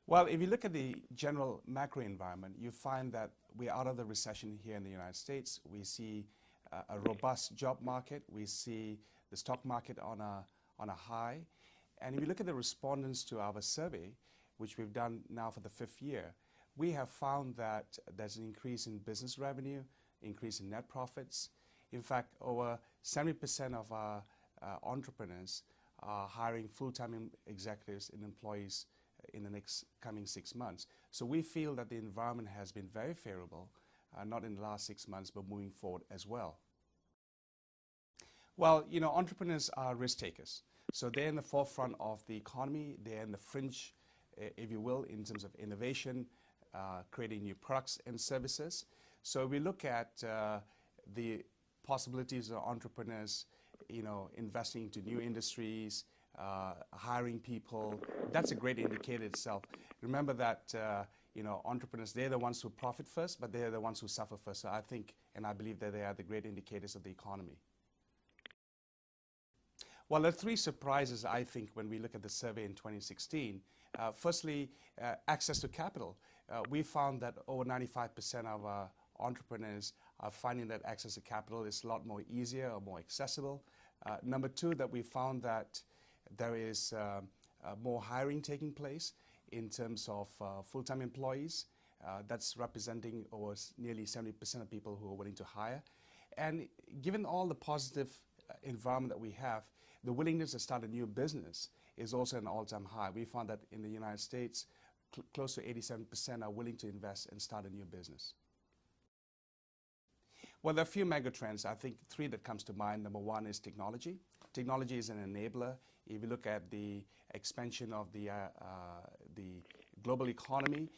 Well, if you look at the general macro environment, you find that we're out of the recession here in the United States. We see a robust job market. We see the stock market on a high. And if you look at the respondents to our survey, which we've done now for the 5th year, we have found that there's an increase in business revenue, increase in net profits. In fact, over 70% of our entrepreneurs are hiring full-time executives and employees in the next coming 6 months. So we feel that the environment has been very favorable, not in the last 6 months, but moving forward as well. Well, you know, entrepreneurs are risk takers. So they're in the forefront of the economy. They're in the fringe, if you will, in terms of innovation, creating new products and services. So we look at the possibilities of entrepreneurs, you know, investing into new industries, hiring people. That's a great indicator itself. Remember that, you know, entrepreneurs, they're the ones who profit first, but they're the ones who suffer first. So I think, and I believe that they are the great indicators of the economy. Well, there are 3 surprises, I think, when we look at the survey in 2016. Firstly, access to capital. We found that over 95% of our entrepreneurs are finding that access to capital is a lot more easier or more accessible. Number 2, that we found that there is more hiring taking place in terms of full-time employees. That's representing over nearly 70% of people who are willing to hire. And given all the positive environment that we have, the willingness to start a new business is also an all-time high. We found that in the United States, close to 87% are willing to invest and start a new business. Well, there are a few mega trends. I think 3 that comes to mind. Number 1 is technology. Technology is an enabler. If you look at the expansion of the global economy,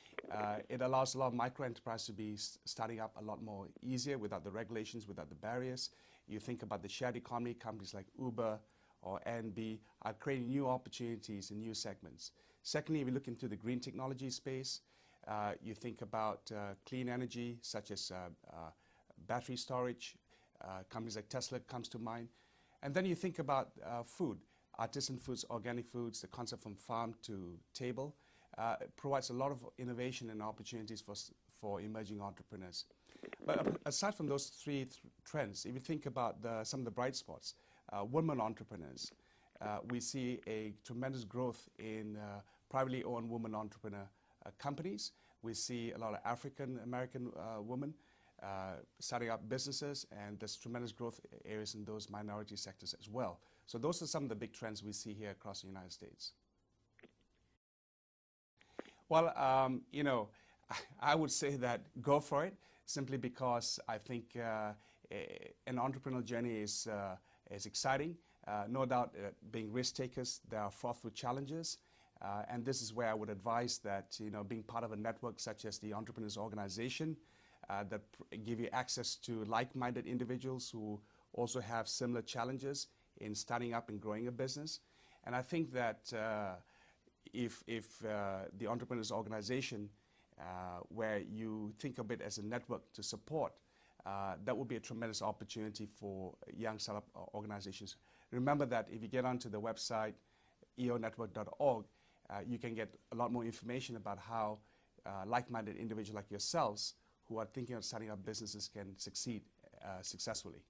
it allows a lot of micro enterprises to be starting up a lot more easier without the regulations, without the barriers. You think about the shared economy, companies like Uber or Airbnb are creating new opportunities in new segments. Secondly, if you look into the green technology space, you think about clean energy, such as battery storage. Companies like Tesla comes to mind. And then you think about food, artisan foods, organic foods, the concept from farm to table. Provides a lot of innovation and opportunities for emerging entrepreneurs. But aside from those 3 trends, if you think about some of the bright spots, women entrepreneurs, we see a tremendous growth in privately owned women entrepreneur companies. We see a lot of African American women starting up businesses, and there's tremendous growth areas in those minority sectors as well. So those are some of the big trends we see here across the United States. Well, you know, I would say that go for it, simply because I think an entrepreneurial journey is exciting. No doubt, being risk takers, there are fraught with challenges. And this is where I would advise that, you know, being part of a network such as the Entrepreneurs Organization, that give you access to like-minded individuals who also have similar challenges in starting up and growing a business. And I think that if the Entrepreneurs Organization, where you think of it as a network to support, that would be a tremendous opportunity for young startup organizations. Remember that if you get onto the website, eonetwork.org, you can get a lot more information about how like-minded individuals like yourselves who are thinking of starting up businesses can succeed successfully.